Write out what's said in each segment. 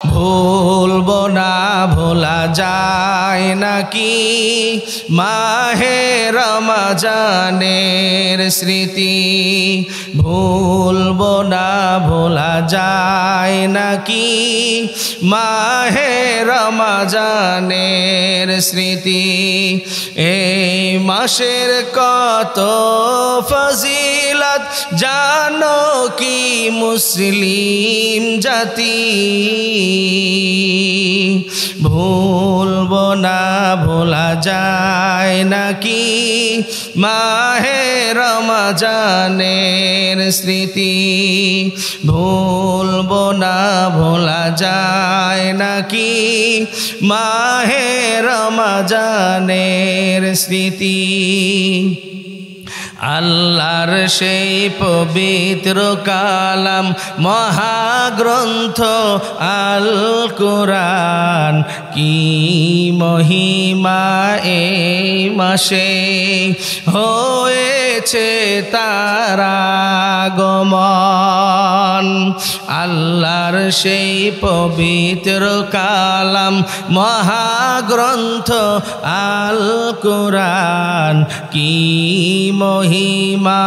ভুলবো না ভোলা যায় নাকি মাহে রমজানের স্মৃতি, ভুলবো না ভোলা যায় নাকি মাহে রমজানের স্মৃতি। এই মাসের কত ফজিলত জানো কি মুসলিম জাতি, ভুলবো না ভোলা যায় নাকি মাহে রমজানের স্মৃতি, ভুলবো না ভোলা যায় নাকি মাহে রমজানের স্মৃতি। আল্লাহর সেই পবিত্র কালাম মহাগ্রন্থ আল কুরআন, কি মহিমা এই মাসে হয়েছে তার আগমন। আল্লাহর সেই পবিত্র কালাম মহাগ্রন্থ আল কুরআন, কি মহিমা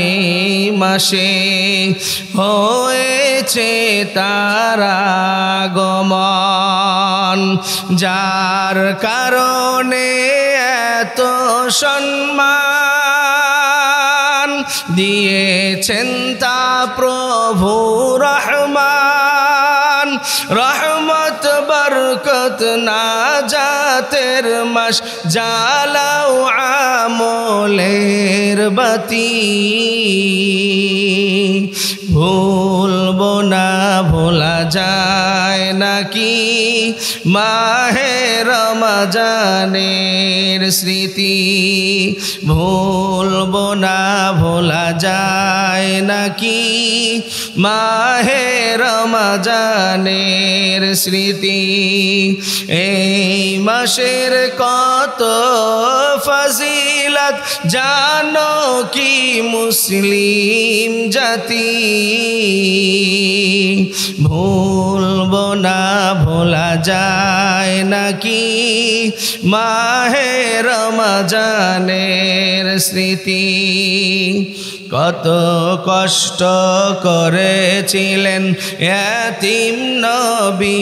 এই মাসে হয়েছে তার আগমন। যার কারণে এত সম্মান দিয়েছেন তা প্রভু রহমান, রহমত বরকত নাজাতের মাস জ্বালাও আমলের বাতি, ভুলবো না ভোলা যায় নাকি মাহে রমজানের স্মৃতি, ভুলবো না ভোলা যায় নাকি মাহে রমজানের স্মৃতি। এই মাসের কত ফজিলত জানো কি মুসলিম জাতি, ভুলবো না ভোলা যায় নাকি মাহে রমজানের স্মৃতি। কত কষ্ট করেছিলেন এতিম নবী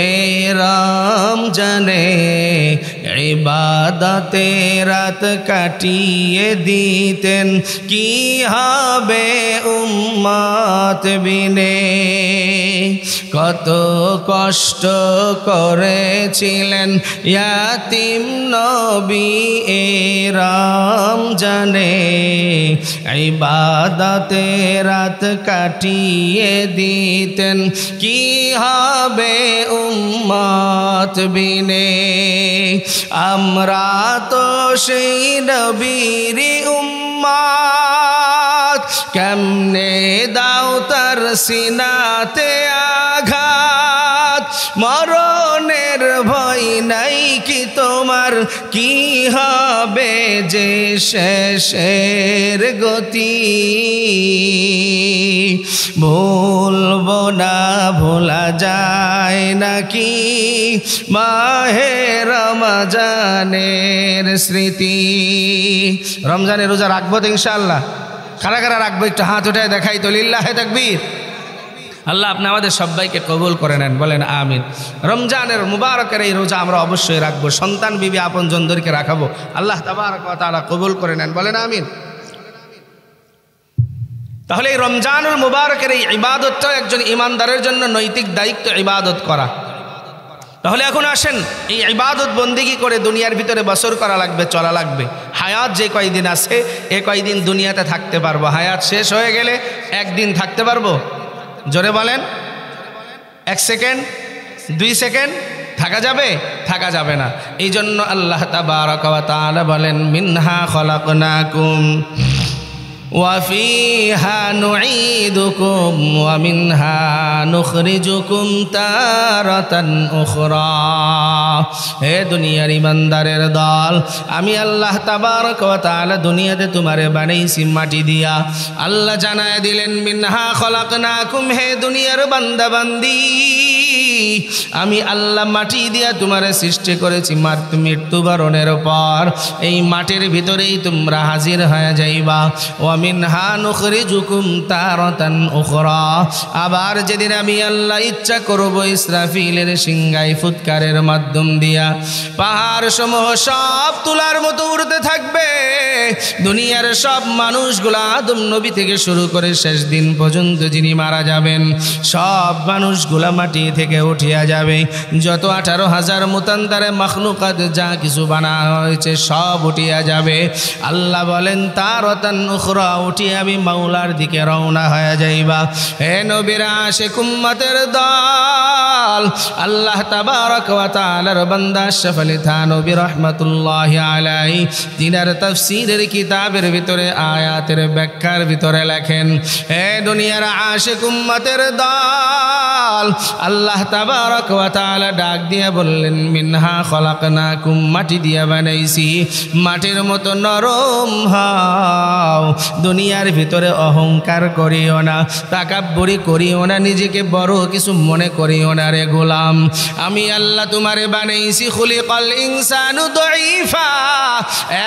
এই রমজানে, ইবাদতে রাত কাটিয়ে দিতেন, কি হবে উম্মত বিনে। কত কষ্ট করেছিলেন এতিম নবী এই রমজানে, ইবাদতে রাত কাটিয়ে দিতেন, কি হবে উম্মত বিনে। আমরা তো সেই নবীর উম্মত, কেমনে দাও তার সিনাতে আঘাত, মরণের ভয় নাই কি তোমার, কি হবে যে শেষের গতি, ভুলবো না ভোলা যায় নাকি মাহে রমজানের স্মৃতি। রমজানের রোজা রাখবো তো ইনশাআল্লাহ? কারা কারা রাখবো একটু হাত উঠায় দেখাই তো, লিল্লাহে তাকবীর। আল্লাহ আপনি আমাদের সবাইকে কবুল করে নেন, বলেন আমিন। রমজানের মুবারকের এই রোজা আমরা অবশ্যই রাখবো, সন্তান বিবি আপন জনদেরকে রাখাবো, আল্লাহ তাবারক ওয়া তাআলা কবুল করে নেন, বলেন আমিন। তাহলে এই রমজানুল মুবারকের এই ইবাদতটা একজন ইমানদারের জন্য নৈতিক দায়িত্ব, ইবাদত করা। তাহলে এখন আসেন, এই ইবাদত বন্দিগি করে দুনিয়ার ভিতরে বছর করা লাগবে, চলা লাগবে। হায়াত যে কয়দিন আছে এ কয়দিন দুনিয়াতে থাকতে পারবো, হায়াত শেষ হয়ে গেলে একদিন থাকতে পারবো? জোরে বলেন। 1 সেকেন্ড 2 সেকেন্ড থাকা যাবে? থাকা যাবে না। এই জন্য আল্লাহ তাবারক ওয়া তাআলা বলেন, মিনহা খলাকনাকুম ওয়া ফিহা নুঈদুকুম ওয়া মিনহা নুখরিজুকুম তারাতান উখরা। হে দুনিয়ার ইমানদারের দল, আমি আল্লাহ তাবারক ওয়া তাআলা দুনিয়াতে তোমারে বানাইছি মাটি দিয়া। আল্লাহ জানায় দিলেন, মিনহা খলাকনাকুম, হে দুনিয়ার বান্দা বান্দি, আমি আল্লাহ মাটি দিয়া তোমারে সৃষ্টি করেছি মৃত্যুবরণের পর এই মাটির ভিতরেই তোমরা হাজির হয়ে যাইবা। ওয়া মিনহা নুখরিজুকুম তারাতান উখরা, আবার যেদিন আমি আল্লাহ ইচ্ছা করব ইসরাফিলের সিংহায় ফুৎকারের মাধ্যম দিয়া পাহাড় সমূহ সব তুলার মতো উড়তে থাকবে। দুনিয়ার সব মানুষগুলা আদম নবী থেকে শুরু করে শেষ দিন পর্যন্ত যিনি মারা যাবেন সব মানুষগুলা মাটি থেকে উঠিয়া যাবে। যত 18,000 মুতান্তারে মাখলুকাত যা কিছু বানা হয়েছে সব উঠিয়া যাবে। আল্লাহ বলেন তারাতান উখরা, উঠিয়া আমি মাওলার দিকে রওনা হয়ে যাইবা। হে নবীরা আশিক উম্মতের দল, আল্লাহ তাবারক ওয়া তাআলার বান্দা আশরাফ আলী থানভী রাহমাতুল্লাহি আলাইহি তিনার তাফসীরের কিতাবের ভিতরে আয়াতের ব্যাখ্যার ভিতরে লেখেন, হে দুনিয়ার আশিক উম্মতের দল, আল্লাহ তাবারক ওয়া তাআলা ডাক দিয়া বললেন মিনহা খলাকনাকুম, মাটি দিয়া বানাইছি, মাটির মতো নরম হও। দুনিয়ার ভিতরে অহংকার করিও না, তাকাব্বুরি করিও না, নিজেকে বড় কিছু মনে করিও না রে গোলাম। আমি আল্লাহ তোমারে বানাইছি খুলিকাল ইনসানু দাঈফা,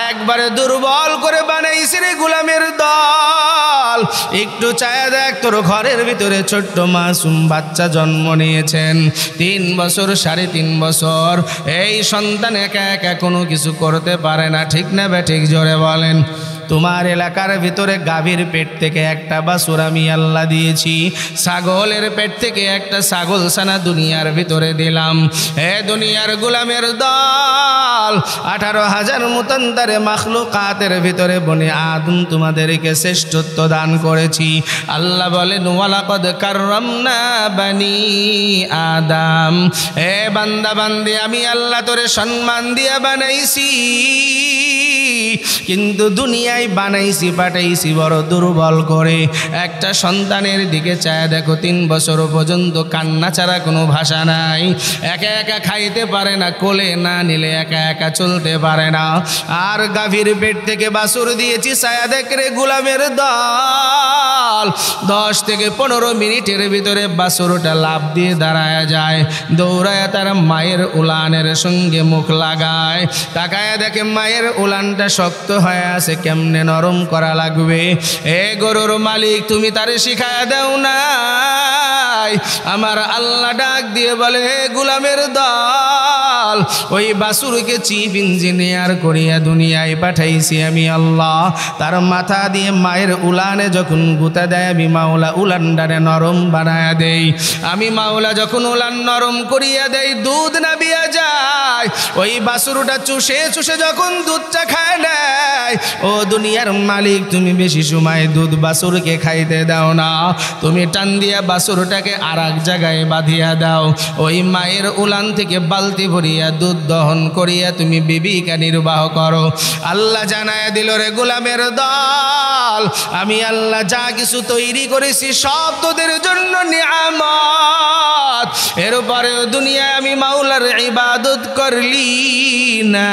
একবারে দুর্বল করে বানাইছি রে গোলামের দল। একটু চায়া দেখ, তোর ঘরের ভিতরে ছোট্ট মাসুম বাচ্চা জন্ম নিয়েছেন, 3 বছর 3.5 বছর, এই সন্তান একা একা কোনো কিছু করতে পারে না, ঠিক না ঠিক জোরে বলেন। তোমার এলাকার ভিতরে গাভীর পেট থেকে একটা বাছুর আমি আল্লাহ দিয়েছি, ছাগলের পেট থেকে একটা ছাগল ছানা দুনিয়ার ভিতরে দিলাম। হে দুনিয়ার গোলামের দল, 18,000 মুতান্তারে মাখলুকাতের ভিতরে বনে আদম তোমাদেরকে শ্রেষ্ঠত্ব দান করেছি। আল্লাহ বলেন ওয়ালাকাদ কাররামনা বানি আদম, হে বান্দা বান্দি আমি আল্লাহ তোরে সম্মান দিয়া বানাইছি, কিন্তু দুনিয়ায় বানাইছি পাঠাইছি বড় দুর্বল করে। একটা সন্তানের দিকে চায় দেখো, 3 বছর পর্যন্ত কান্না ছাড়া কোনো ভাষা নাই, একা একা খাইতে পারে না, কোলে না নিলে একা একা চলতে পারে না। আর গাভীর পেট থেকে বাছুর দিয়েছি, ছায়া দেখ রে গোলামের দল, 10 থেকে 15 মিনিটের ভিতরে বাছুরটা লাফ দিয়ে দাঁড়ায় যায়, দৌড়ায় তার মায়ের উলানের সঙ্গে মুখ লাগায়, তাকায় দেখে মায়ের উলানটা শক্ত হয়ে আছে, কেমনে নরম করা লাগবে। এ গরুর মালিক তুমি তারে শিখায়া দাও না। আমার আল্লাহ ডাক দিয়ে বলে, হে গোলামের দল, ওই বাছুরকে চিফ ইঞ্জিনিয়ার করিয়া দুনিয়ায় পাঠাইছি আমি আল্লাহ। তার মাথা দিয়ে মায়ের উলানে যখন গুতা দেয় আমি মাওলা উলানডারে নরম বানায়া দেই। আমি মাওলা যখন উলান নরম করিয়া দেই, দুধ নাবিয়া যায়, ওই বাছুরটা চুষে চুষে যখন দুধটা খায় নেয়, ও দুনিয়ার মালিক তুমি বেশি সময় দুধ বাছুরকে খাইতে দাও না, তুমি টান দিয়া বাছুরটাকে আর এক জায়গায় বাঁধিয়া দাও, ওই মায়ের উলান থেকে বালতি ভরিয়া দুধ দহন করিয়া তুমি বিবিকা নির্বাহ করো। আল্লাহ জানায়া দিল রে গোলামের দল, আমি আল্লাহ যা কিছু তৈরি করেছি সব তোদের জন্য নিয়ামত। এরপরেও দুনিয়ায় আমি মাওলার ইবাদত করলি না,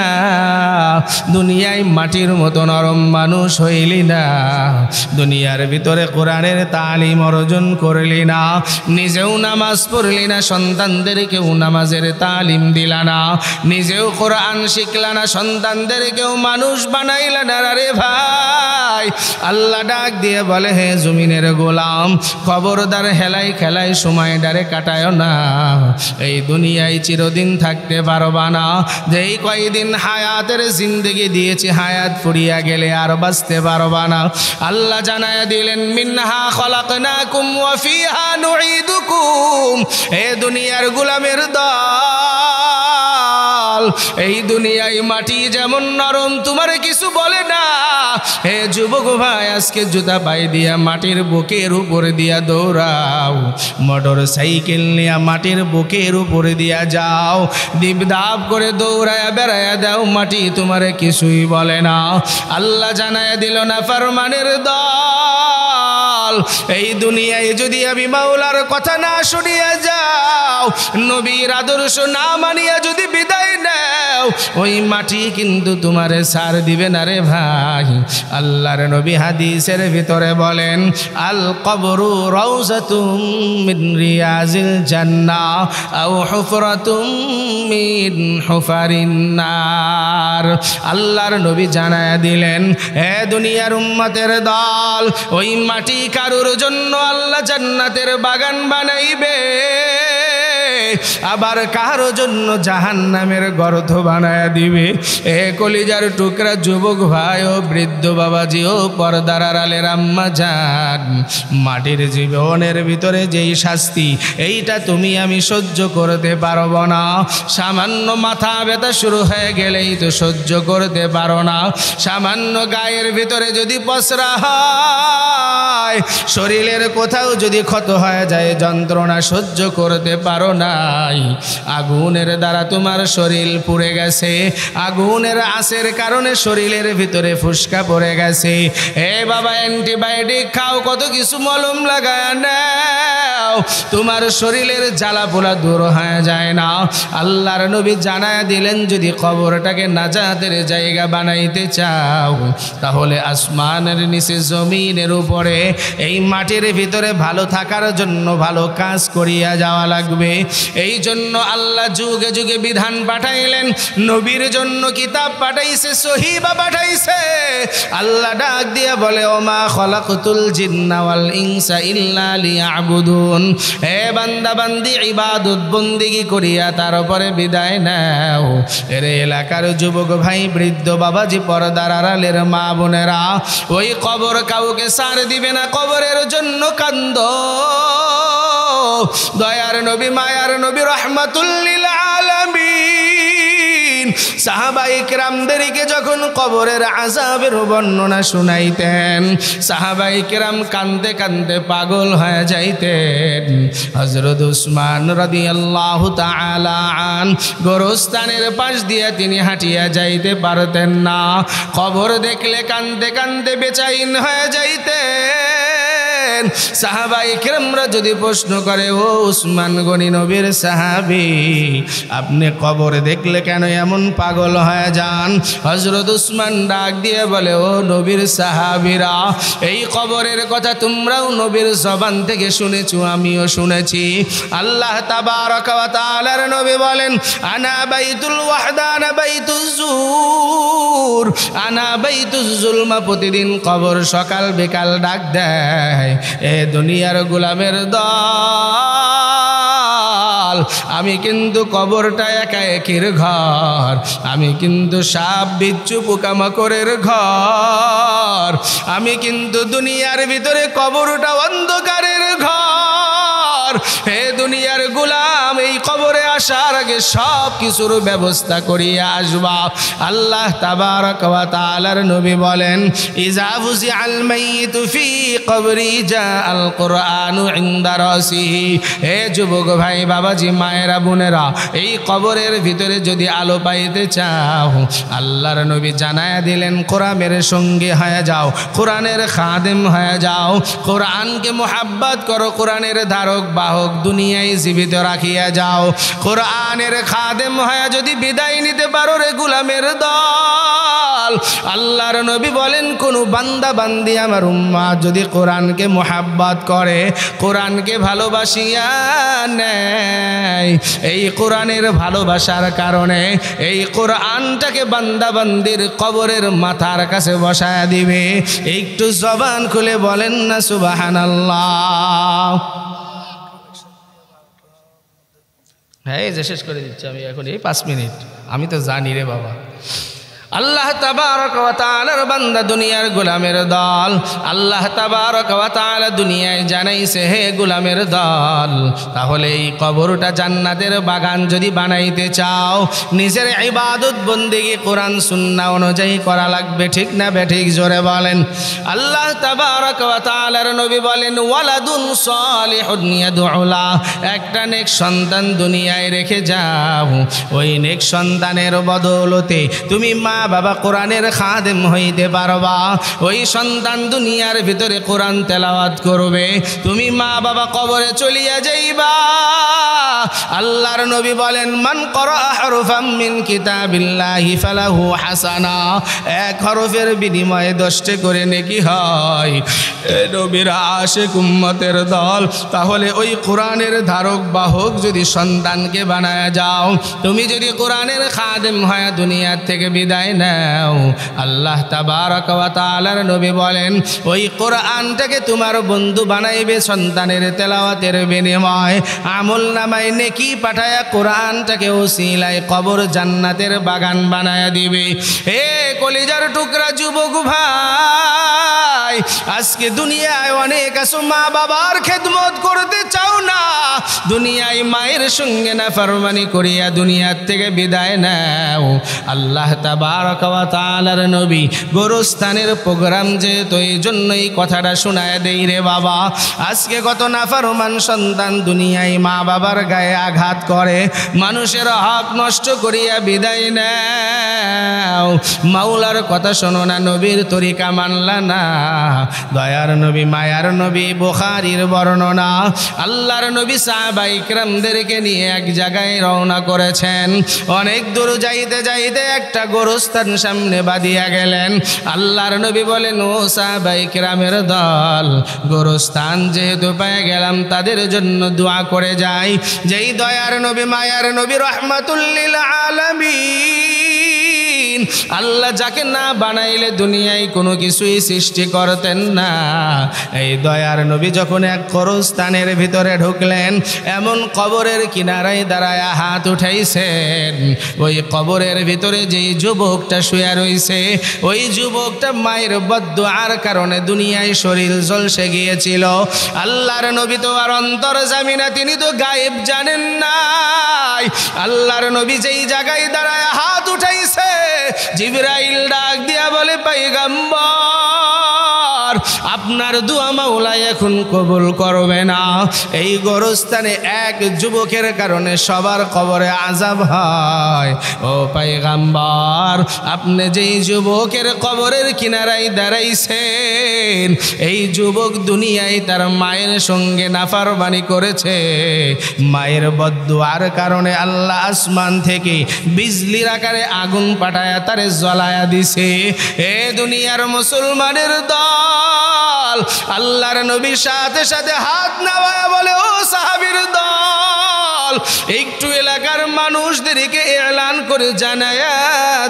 দুনিয়ায় মাটির মতো নরম মানুষ হইলি না, দুনিয়ার ভিতরে কোরআনের তালিম অর্জন করলি না, নিজেও নামাজ পড়লি না, সন্তানদেরকেও নামাজের তালিম দিলা না, নিজেও কোরআন শিখলা না, সন্তানদেরকেও মানুষ বানাইলা না রে ভাই। আল্লাহ ডাক দিয়ে বলে, হে জমিনের গোলাম, খবরদার হেলাই খেলাই সময় ডারে কাটায় না, এই দুনিয়ায় চিরদিন থাকতে পারবা না। যেই কয়দিন হায়াতের জিন্দেগি দিয়েছি, হায়াত ফুরিয়া গেলে আর বাঁচতে পারবা না। আল্লাহ জানায়া দিলেন মিনহা খলাকনাকুম ওয়া ফিহা নুঈদুকুম, হে দুনিয়ার গোলামের দল, এই দুনিয়ায় মাটি যেমন নরম তোমার কিছু বলে না। হে যুবক ভাই, আজকে জুতা পায়ে দিয়া মাটির বুকের উপরে দিয়া দৌড়াও, মোটর সাইকেল নিয়ে মাটির বুকের উপরে দিয়া যাও, দীপদাপ করে দৌড়ায়া বেড়ায়া দাও, মাটি তোমারে কিছুই বলে না। আল্লাহ জানায়া দিল না ফরমানের দল, দল, এই দুনিয়ায় যদি আমি মাওলার কথা না শুনিয়া যাও, নবীর আদর্শ না মানিয়া যদি বিদায় নাও, ওই মাটি কিন্তু তোমারে ছাড় দিবে না রে ভাই। আল্লাহর নবী হাদিসের ভিতরে বলেন, আল কবরু রাউযাতুম মিন রিয়াজিল জান্নাহ আও হুফরাতুম মিন হুফারিন নার। আল্লাহর নবী জানায়া দিলেন, হে দুনিয়ার উম্মতের দল, ওই মাটি কারুর জন্য আল্লাহ জান্নাতের বাগান বানাইবে, আবার কারো জন্য জাহান্নামের গর্ত বানায়া দিবে। এ কলিজার টুকরা যুবক ভাই ও বৃদ্ধ বাবাজি ও পর্দার আড়ালের আম্মা জান, মাটির জীবনের ভিতরে যেই শাস্তি, এইটা তুমি আমি সহ্য করতে পারবো না। সামান্য মাথা ব্যথা শুরু হয়ে গেলেই তো সহ্য করতে পারো না। সামান্য গায়ের ভিতরে যদি পসরা হয়, শরীরের কোথাও যদি ক্ষত হয়ে যায়, যন্ত্রণা সহ্য করতে পারো নাই। আগুনের দ্বারা তোমার শরীর পুড়ে গেছে, আগুনের আঁচের কারণে শরীরের ভিতরে ফুসকা পড়ে গেছে। এ বাবা, অ্যান্টিবায়োটিক খাও, কত কিছু মলম লাগায় নাও, তোমার শরীরের জ্বালা পোড়া দূর হয়ে যায় না। আল্লাহর নবী জানায় দিলেন, যদি কবরটাকে নাজাতের জায়গা বানাইতে চাও, তাহলে আসমানের নিচে জমিনের উপরে এই মাটির ভিতরে ভালো থাকার জন্য ভালো কাজ করিয়া যাওয়া লাগবে। এই জন্য আল্লাহ যুগে যুগে বিধান পাঠাইলেন, নবীর জন্য কিতাব পাঠাইছে, সহিবা পাঠাইছে। আল্লাহ ডাক দিয়া বলে, ওমা খলাকতুল জিন্না ওয়াল ইনসা ইল্লা লিয়াবুদুন। হে বান্দা বান্দি, ইবাদত বন্দিগি করিয়া তার উপরে বিদায় নাও। এর এলাকার যুবক ভাই, বৃদ্ধ বাবাজি, পর্দার আড়ালের মা বোনেরা, ওই কবর কাউকে ছাড় দিবে না, কবরের জন্য কান্দো। দয়ার নবী, মায়ার নবী, রাহমাতুল লিল আলামিন সাহাবায়ে কেরামদেরকে যখন কবরের আযাবের বর্ণনা শুনাইতেন, সাহাবায়ে কেরাম কাঁদতে কাঁদতে পাগল হয়ে যাইতেন। হযরত উসমান রাদিয়াল্লাহু তাআলা আন গোরস্থানের পাশ দিয়ে তিনি হাঁটিয়া যাইতে পারতেন না। কবর দেখলে কাঁদতে কাঁদতে বেচাইন হয়ে যাইতেন। সাহাবায়ে কেরামরা যদি প্রশ্ন করে, ও উসমান গনি নবীর সাহাবী, আপনি কবর দেখলে কেন এমন পাগল হয়ে যান? হযরত উসমান ডাক দিয়ে বলে, ও নবীর সাহাবীরা, এই কবরের কথা তোমরাও নবীর জবান থেকে শুনেছো, আমিও শুনেছি। আল্লাহ তাবারক ওয়া তাআলার নবী বলেন, আনা বাইতুল ওয়াহদা আনা বাইতুজ জুর আনা বাইতুজ জুলমা। প্রতিদিন কবর সকাল বিকাল ডাক দেয়, এ দুনিয়ার গোলামের দল, আমি কিন্তু কবরটা একা একির ঘর, আমি কিন্তু সাপ বিচ্ছু পোকামাকড়ের ঘর, আমি কিন্তু দুনিয়ার ভিতরে কবরটা অন্ধকারের ঘর। হে দুনিয়ার গোলাম, এই কবরে আসার আগে সব কিছুর ব্যবস্থা করিয়া আসবা। আল্লাহ তাবারক ওয়া তাআলার নবী বলেন, ইজা ফুজিআল মাইয়িতু ফি কবরি জাআল কুরআনু ইনদা রাসিহি। হে যুবক ভাই, বাবাজি, মায়েরা, বোনেরা, এই কবরের ভিতরে যদি আলো পাইতে চাও, আল্লাহর নবী জানায়া দিলেন, কোরআনের সঙ্গে হয়ে যাও, কোরআনের খাদেম হয়ে যাও, কোরআনকে মোহাব্বত করো, কোরআনের ধারক বাহক দুনিয়ায় জীবিত রাখিয়া যাও। কোরআনের খাদেম হয়ে যদি বিদায় নিতে পারো রে গোলামের দল, আল্লাহর নবী বলেন, কোন বান্দা বান্দি আমার উম্মাত যদি কোরআনকে মোহাব্বত করে, কোরআনকে ভালোবাসিয়া নেয়, এই কোরআনের ভালোবাসার কারণে এই কোরআনটাকে বান্দা বান্দির কবরের মাথার কাছে বসায়া দিবে। একটু জবান খুলে বলেন না সুবহানাল্লাহ। হ্যাঁ, এই যে শেষ করে দিচ্ছি আমি এখন, এই 5 মিনিট। আমি তো জানি রে বাবা। আল্লাহ তাবারক ওয়া তাআলার বান্দা দুনিয়ার গোলামের দল, আল্লাহ তাবারক ওয়া তাআলা দুনিয়ায় জানাইছে, হে গোলামের দল, তাহলে এই কবরটা জান্নাতের বাগান যদি বানাইতে চাও, নিজের ইবাদত বন্দেগী কোরআন সুন্নাহ অনুযায়ী করা লাগবে। ঠিক না বেঠিক? জোরে বলেন। আল্লাহ তাবারক ওয়া তাআলার নবী বলেন, ওয়ালাদুন সালিহুন ইয়াদউ লা। একটা নেক সন্তান দুনিয়ায় রেখে যাও, ওই নেক সন্তানের বদৌলতে তুমি মা বাবা কোরআনের খাদেম হইতে পারবা, ওই সন্তান দুনিয়ার ভিতরে কোরআন তেলাওয়াত করবে, তুমি মা বাবা কবরে চলিয়া যাইবা। আল্লাহর নবী বলেন, মান ক্বারা হরফাম মিন কিতাবিল্লাহি ফালাহু হাসানা, এক হরফের বিনিময়ে 10টি করে নেকি হয়। নবীর আশিক উম্মতের দল, তাহলে ওই কোরআনের ধারক বাহক যদি সন্তানকে বানায় যাও, তুমি যদি কোরআনের খাদেম হয়ে দুনিয়ার থেকে বিদায় নাও, আল্লাহ তাবারক ওয়া তাআলার নবী বলেন ওই কোরআনটাকে তোমার বন্ধু বানাইবে সন্তানের তেলাওয়াতের বিনিময়, আমল নামায় নেকি পাঠায়া কোরআনটাকে ওসিলায় কবর জান্নাতের বাগান বানায়া দিবে। হে কলিজার টুকরা যুবক ভাই, আজকে দুনিয়ায় অনেক আছো মা বাবার খেদমত করতে চাও না, দুনিয়ায় মায়ের সঙ্গে নাফরমানি করিয়া দুনিয়ার থেকে বিদায় নাও। আল্লাহ তাবারক ওয়া তাআলার নবী গোরস্থানের প্রোগ্রাম যেহেতু এই জন্যই কথাটা শোনায় দেই রে বাবা। আজকে কত নাফরমান সন্তান দুনিয়ায় মা বাবার গায়ে আঘাত করে, মানুষের হক নষ্ট করিয়া বিদায় নাও। মাওলার কথা শোনো না, নবীর তরিকা মানলা না। দয়ার নবী মায়ার নবী বুখারীর বর্ণনা, আল্লাহর নবী সাহাবায়ে কিরামদেরকে নিয়ে এক জায়গায় রওনা করেছেন। অনেক দূর যাইতে যাইতে একটা গোরস্থান সামনে বাঁধিয়া গেলেন। আল্লাহর নবী বলেন, ও সাহাবায়ে কিরামের দল, গোরস্থান যেহেতু পেয়ে গেলাম, তাদের জন্য দোয়া করে যাই। যেই দয়ার নবী মায়ার নবী রহমাতুল লিল আলামিন, আল্লাহ যাকে না বানাইলে দুনিয়ায় কোনো কিছুই সৃষ্টি করতেন না, এই দয়ার নবী যখন এক কবরস্থানের ভিতরে ঢুকলেন, এমন কবরের কিনারায় দাঁড়ায়া হাত উঠাইছেন। ওই কবরের ভিতরে যেই যুবকটা শুয়ে রয়েছে, ওই যুবকটা মায়ের বদদুআর কারণে দুনিয়ায় শরীর ঝলসে গিয়েছিল। আল্লাহর নবী তো আর অন্তর্যামী না, তিনি তো গায়েব জানেন নাই। আল্লাহর নবী যেই জায়গায় দাঁড়ায় হাত উঠাইছে, জিবরাইল ডাক দিয়া বলে, পয়গম্বর, আপনার দোয়া মাওলা এখন কবুল করবে না। এই গোরস্থানে এক যুবকের কারণে সবার কবরে আযাব হয়। ও পয়গম্বর, আপনি যেই যুবকের কবরের কিনারায় দাঁড়াইছেন, এই যুবক দুনিয়ায় তার মায়ের সঙ্গে নাফরমানি করেছে। মায়ের বদদুআর কারণে আল্লাহ আসমান থেকে বিজলির আকারে আগুন পাঠায়া তারে জ্বলায়া দিছে। এ দুনিয়ার মুসলমানের দল, আল্লাহর নবীর সাথে সাথে হাত নামায়া বলে, ও সাহাবীর দল, একটু এলাকার মানুষদেরকে এলান করে জানায়া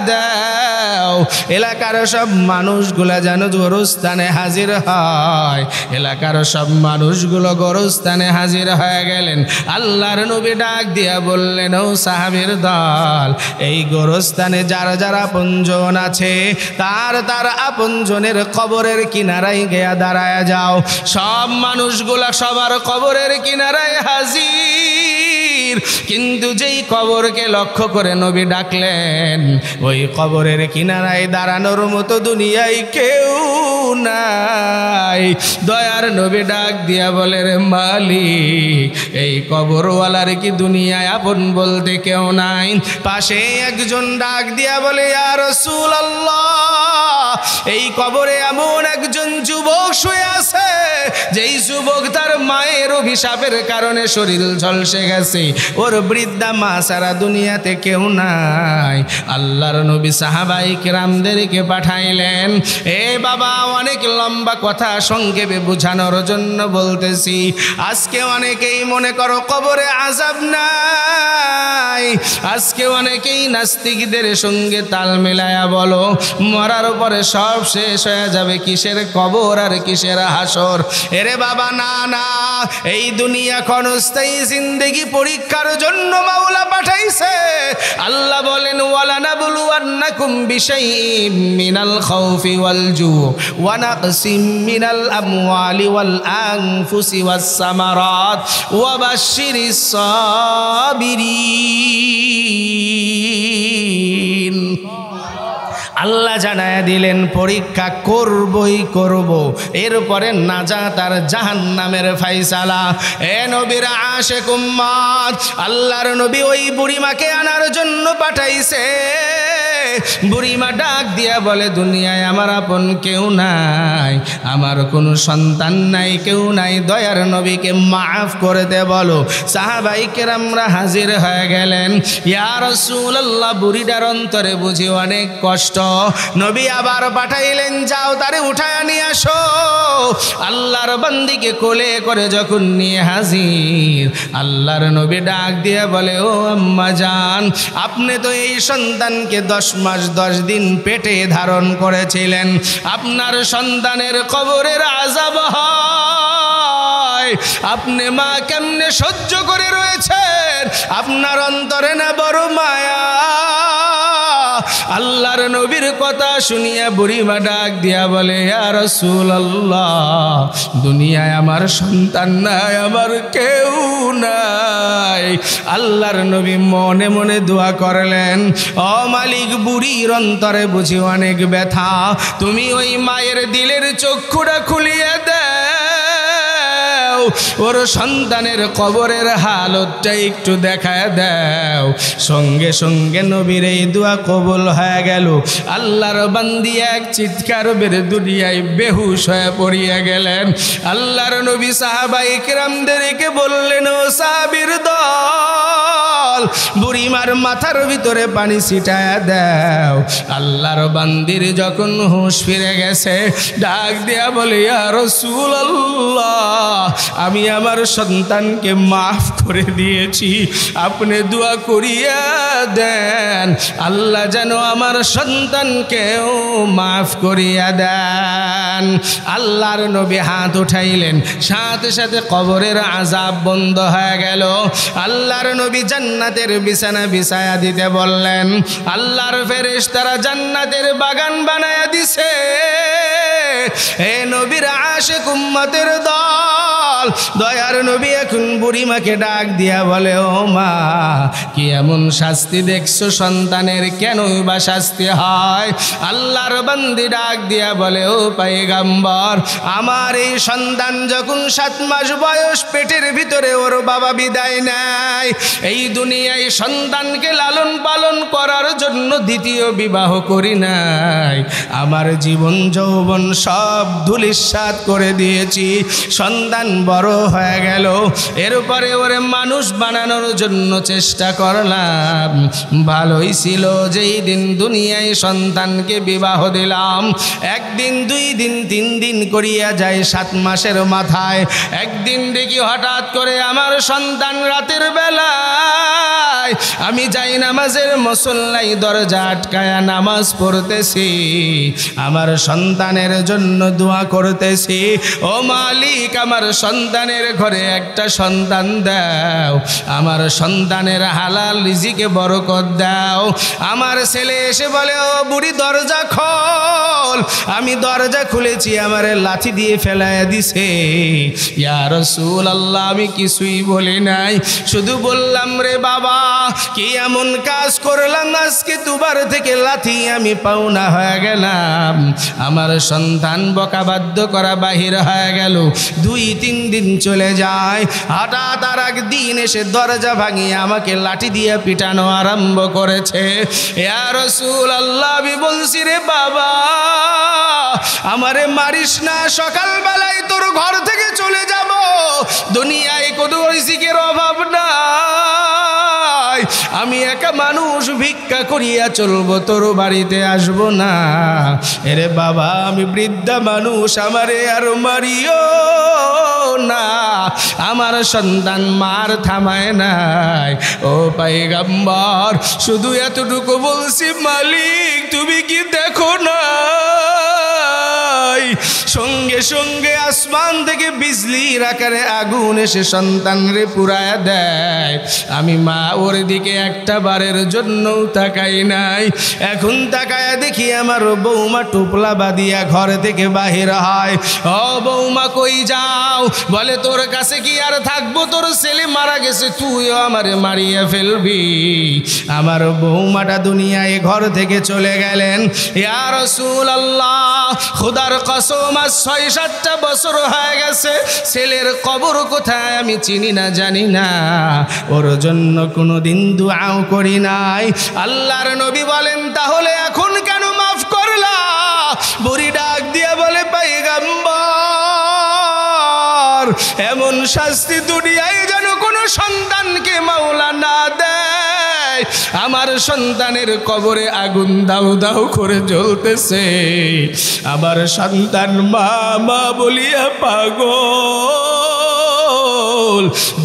দাও, এলাকার সব মানুষগুলা যেন গোরস্থানে হাজির হয়। এলাকার সব মানুষগুলো গোরস্থানে হাজির হয়ে গেলেন। আল্লাহর নবী ডাক দিয়া বললেন, ও সাহাবীর দল, এই গোরস্থানে যারা যারা আপনজন আছে, তার তার আপনজনের কবরের কিনারায় গিয়া দাঁড়ায়া যাও। সব মানুষগুলা সবার কবরের কিনারায় হাজির, কিন্তু যেই কবরকে লক্ষ্য করে নবী ডাকলেন, ওই কবরের কিনারায় দাঁড়ানোর মতো দুনিয়ায় কেউ নাই। দয়ার নবী ডাক দিয়া বলে, রে মালিক, এই কবরওয়ালার কি দুনিয়ায় আপন বলতে কেউ নাই? পাশে একজন ডাক দিয়া বলে, ইয়া রাসূলুল্লাহ, এই কবরে এমন একজন যুবক শুয়ে আছে, যেই যুবক তার মায়ের অভিশাপের কারণে শরীর ঝলসে গেছে, ওর বৃদ্ধা মা সারা দুনিয়াতে কেউ নাই। আল্লাহর নবী সাহাবায়ে কিরামদেরকে পাঠাইলেন। এ বাবা, অনেক লম্বা কথা সংক্ষেপে বোঝানোর জন্য বলতেছি। আজকে অনেকেই মনে করো কবরে আযাব নাই, আজকে অনেকেই নাস্তিকদের সঙ্গে তাল মিলায়া বলো মরার পরে সব শেষ হয়ে যাবে, কিসের কবর আর কিসের হাসর। এরে বাবা, না না, এই দুনিয়া ক্ষণস্থায়ী জিন্দেগি পরীক্ষার জন্য মাওলা পাঠাইছে। আল্লাহ বলেন, ওয়ালানাবলুওয়ান্নাকুম বিশাইইম মিনাল খাউফি ওয়াল জু ওয়া নাকসিম মিনাল আমওয়ালি ওয়াল আনফুসি ওয়াস সামারাত ওয়া বাশশিরিস সাবিরিন। আল্লাহ জানায়া দিলেন, পরীক্ষা করবই করব, এরপরে নাজাত আর জাহান্নামের ফায়সালা। এ নবীর আশিক উম্মত, আল্লাহর নবী ওই বুড়িমাকে আনার জন্য পাঠাইছে। বুড়িমা ডাক দিয়া বলে, দুনিয়ায় আমার আপন কেউ নাই, আমার কোনো সন্তান নাই, কেউ নাই, দয়ার নবীকে মাফ করে দে বলো। সাহাবায়ে কেরামরা হাজির হয়ে গেলেন। ইয়া রাসূলুল্লাহ, বুড়িটার অন্তরে বুঝি অনেক কষ্ট। নবী আবার পাঠাইলেন, যাও তারে উঠায় নিয়ে আসো। আল্লাহর বান্দিকে কোলে করে যখন নিয়ে হাজির, আল্লাহর নবী ডাক দিয়ে বলে, ও আম্মা জান, আপনি তো এই সন্তানকে 10 মাস 10 দিন পেটে ধারণ করেছিলেন, আপনার সন্তানের কবরের আযাব হয়, আপনি মা কেমনে সহ্য করে রয়েছেন? আপনার অন্তরে না বড় মায়া? আল্লাহর নবীর কথা শুনিয়া বুড়িমা ডাক দিয়া বলে, ইয়া রাসূলুল্লাহ, দুনিয়ায় আমার সন্তান নাই, আমার কেউ নাই। আল্লাহর নবী মনে মনে দোয়া করলেন, ও মালিক, বুড়ির অন্তরে বুঝি অনেক ব্যথা, তুমি ওই মায়ের দিলের চক্ষুটা খুলিয়ে দাও, ওর সন্তানের কবরের হালতটা একটু দেখায় দাও। সঙ্গে সঙ্গে নবীর এই দোয়া কবুল হয়ে গেল। আল্লাহর বান্দি এক চিৎকার বের দুনিয়ায় বেহুশ হয়ে পড়িয়া গেলেন। আল্লাহর নবী সাহাবায়ে কেরামদেরকে বললেন, ও সাহাবীর দল, বুড়িমার মাথার ভিতরে পানি ছিটায়া দাও। আল্লাহর বান্দির যখন হুঁশ ফিরে গেছে, ডাক দিয়া বলে, ইয়া রাসূলুল্লাহ, আমি আমার সন্তানকে মাফ করে দিয়েছি, আপনি দোয়া করিয়া দেন, আল্লাহ যেন আমার সন্তানকেও মাফ করিয়া দেন। আল্লাহর নবী হাত উঠাইলেন, সাথে সাথে কবরের আযাব বন্ধ হয়ে গেল। আল্লাহর নবী জান্নাতের বিছানা বিছায়া দিতে বললেন। আল্লাহর ফেরেশতারা জান্নাতের বাগান বানায়া দিছে। হে নবীর আশিক উম্মতের দল, দয়ার নবী এখন বুড়িমাকে ডাক দিয়া বলে, ও মা, কি এমন শাস্তি দেখছো সন্তানের? কেনই বা শাস্তি হয়? আল্লাহর বান্দি ডাক দিয়া বলে, ও পয়গম্বর, আমার এই সন্তান যখন 7 মাস বয়স, পেটের ভিতরে ওর বাবা বিদায় নেয়, এই দুনিয়ায় সন্তানকে লালন পালন করার জন্য দ্বিতীয় বিবাহ করি নাই, আমার জীবন যৌবন সব ধূলিসাৎ করে দিয়েছি। সন্তান বড় হয়ে গেল, এরপরে ওরে মানুষ বানানোর জন্য চেষ্টা করলাম। ভালোই ছিল যেই দিন দুনিয়ায় সন্তানকে বিবাহ দিলাম। 1 দিন 2 দিন 3 দিন করিয়া যায়, 7 মাসের মাথায় একদিন দেখি হঠাৎ করে আমার সন্তান রাতের বেলায়, আমি যাই নামাজের মুসল্লায় দরজা আটকায়া নামাজ পড়তেছি, আমার সন্তানের জন্য দোয়া করতেছি, ও মালিক, আমার সন্তানের ঘরে একটা সন্তান দাও, আমার সন্তানের হালাল রিজিকে বরকত দাও। আমার ছেলে এসে বলে, ও বুড়ি, দরজা খোল। আমি দরজা খুলেছি, আমার লাঠি দিয়ে ফেলাইয়া দিছে। ইয়া রাসূলুল্লাহ, আমি কিছুই বলি নাই, শুধু বললাম, রে বাবা, কি এমন কাজ করলাম আজকে দুবার থেকে লাঠি আমি পাওনা হয়ে গেলাম। আমার সন্তান বকা বাধ্য করা বাহির হয়ে গেল। 2-3 দিন চলে যায়, হঠাৎ আর একদিন এসে দরজা ভাঙিয়ে আমাকে লাঠি দিয়ে পিটানো আরম্ভ করেছে। ইয়া রাসূলুল্লাহ, আমি বলছি, রে বাবা, আমারে মারিস না, সকালবেলায় তোর ঘর থেকে চলে যাব, দুনিয়ায় কোনো রিজিকের অভাব নাই, আমি একা মানুষ, ভিক্ষা করিয়া চলবো, তোর বাড়িতে আসবো না। এরে বাবা, আমি বৃদ্ধা মানুষ, আমারে আর মারিও না। আমার সন্তান মার থামায় নাই। ও পয়গম্বর, শুধু এতটুকু বলছি, মালিক, তুমি কি দেখো না? সঙ্গে সঙ্গে আসমান থেকে বিজলির আকারে আগুন এসে সন্তান রে পুরায়া দেয়। আমি মা ওর দিকে একটা বারের জন্য তাকাই নাই। এখন তাকায়া দেখি আমার বৌমা টোপলা বাঁধিয়া ঘর থেকে বাহির হয়। ও বৌমা, কই যাও? বলে, তোর কাছে কি আর থাকবো? তোর ছেলে মারা গেছে, তুইও আমারে মারিয়া ফেলবি। আমার বৌমাটা দুনিয়ায় ঘর থেকে চলে গেলেন। ইয়া রাসূলুল্লাহ, খোদার কসম আজ ৬-৭টা বছর হয়ে গেছে, ছেলের কবর কোথায় আমি চিনি না, জানি না, ওর জন্য কোনোদিন দুআও করি নাই। আল্লাহর নবী বলেন, তাহলে এখন কেন মাফ করলা? বুড়ি ডাক দিয়ে বলে, পয়গম্বর, এমন শাস্তি দুনিয়ায় যেন কোনো সন্তানকে মাওলা না দেয়। আমার সন্তানের কবরে আগুন দাউ দাউ করে জ্বলতেছে, আমার সন্তান মা মা বলিয়া পাগল,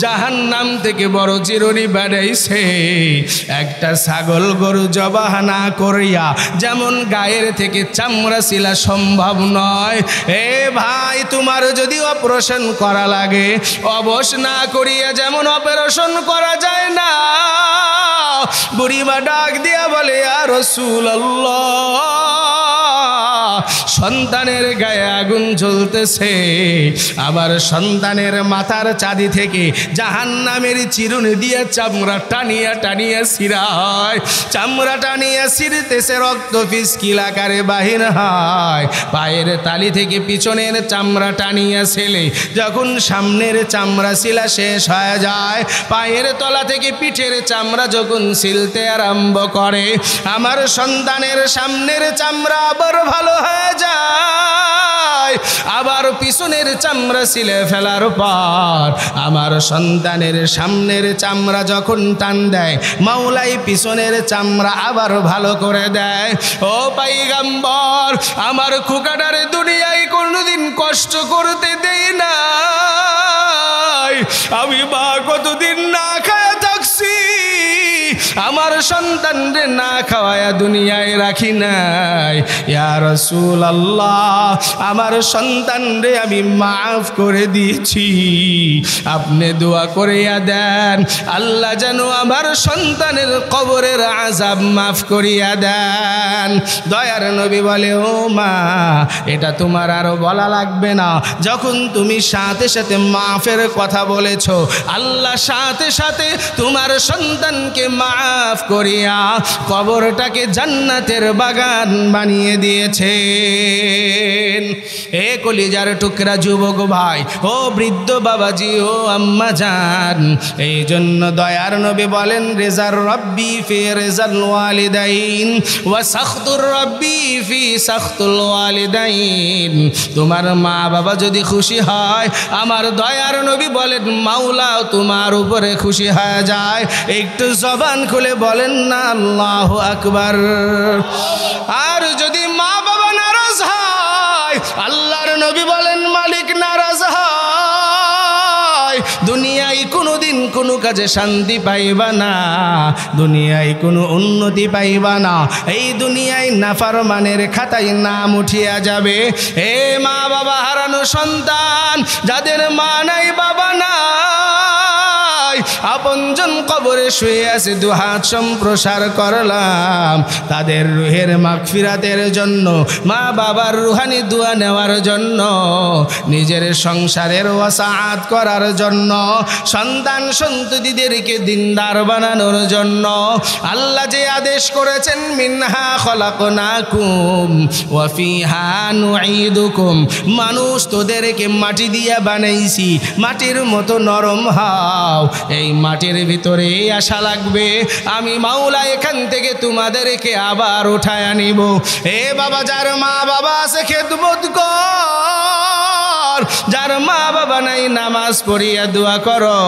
জাহান্নাম থেকে বড় চিরুনি বাড়াইছে। একটা ছাগল গরু জবাহ না করিয়া যেমন গায়ের থেকে চামড়া ছিলা সম্ভব নয়, এ ভাই তোমার যদি অপারেশন করা লাগে, অবশ না করিয়া যেমন অপারেশন করা যায় না। বুড়িমা ডাক দিয়া বলে, ইয়া রাসূলুল্লাহ, সন্তানের গায়ে আগুন জ্বলতেছে, আবার সন্তানের মাথার চাঁদি থেকে জাহান্নামের চিরুনি দিয়ে চামড়া টানিয়া টানিয়া ছিঁড়া হয়, চামড়া টানিয়া ছিঁড়তেছে, রক্ত পিস্কিল আকারে বাহির হয়। পায়ের তালি থেকে পিছনের চামড়া টানিয়া ছেলে যখন সামনের চামড়া ছিলা শেষ হয়ে যায়, পায়ের তলা থেকে পিঠের চামড়া যখন ছিলতে আরম্ভ করে, আমার সন্তানের সামনের চামড়া আবার ভালো হয়ে যায়, আবার পিছনের চামড়া ছিলে ফেলার পর আমার সন্তানের সামনের চামড়া যখন টান দেয়, মাওলাই পিছনের চামড়া আবার ভালো করে দেয়। ও পয়গম্বর, আমার খোকাটারে দুনিয়ায় কোনোদিন কষ্ট করতে দেই না, আমি মা কতদিন না খায় থাকছি, আমার সন্তানরে না খাওয়ায়া দুনিয়ায় রাখি নাই। ইয়া রাসূলুল্লাহ, আমার সন্তানরে আমি মাফ করে দিয়েছি, আপনি দোয়া করিয়া দেন আল্লাহ যেন আমার সন্তানের কবরের আযাব মাফ করিয়া দেন। দয়ার নবী বলে, ও মা, এটা তোমার আরো বলা লাগবে না, যখন তুমি সাথে সাথে মাফের কথা বলেছো, আল্লাহ সাথে সাথে তোমার সন্তানকে মাফ করিয়া কবরটাকে জান্নাতের বাগান বানিয়ে দিয়েছেন। এ কলিজার টুকরা যুবক ভাই, ও বৃদ্ধ বাবাজি, ও আম্মা জান, এই জন্য দয়ার নবী বলেন, রেজার রব্বি ফি রেজাল ওয়ালিদাইন ওয়া সাখতুর রব্বি ফি সাখতুল ওয়ালিদাইন। তোমার মা বাবা যদি খুশি হয়, আমার দয়ার নবী বলেন মাওলাও তোমার উপরে খুশি হয়ে যায়। একটু জবান খুলে বলেন না আল্লাহু আকবার। আর যদি মা বাবা নারাজ হয়, আল্লাহর নবী বলেন মালিক নারাজ হয়, দুনিয়ায় কোনোদিন কোনো কাজে শান্তি পাইবা না, দুনিয়ায় কোনো উন্নতি পাইবা না, এই দুনিয়ায় নাফরমানের খাতায় নাম উঠিয়া যাবে। হে মা বাবা হারানো সন্তান, যাদের মা নাই বাবা নাই, আপনজন কবরে শুয়ে আছে, দুহাত সম্প্রসার করলাম তাদের রুহের মাগফিরাতের জন্য, মা বাবার রুহানি দোয়া নেওয়ার জন্য, নিজের সংসারের ওয়াসাআত করার জন্য, সন্তান সন্ততিদেরকে দিনদার বানানোর জন্য। আল্লাহ যে আদেশ করেছেন, মিনহা খলাকনাকুম ওয়া ফিহা নুঈদুকুম, মানুষ তোদেরকে মাটি দিয়া বানাইছি, মাটির মতো নরম হও, এই মাটির ভিতরে আশা লাগবে আমি মাওলা এখান থেকে তোমাদেরকে আবার উঠায় আনিব। এ বাবা, যার মা বাবা আছে খেদমত কর, যার মা বাবা নাই নামাজ পড়িয়া দোয়া করো,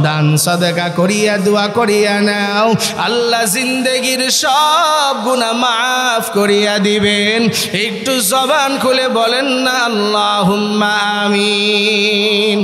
দান সাদাকা করিয়া দোয়া করিয়া নাও, আল্লাহ জিন্দেগির সব গুনাহ মাফ করিয়া দিবেন। একটু জবান খুলে বলেন না আল্লাহুম্মা আমিন।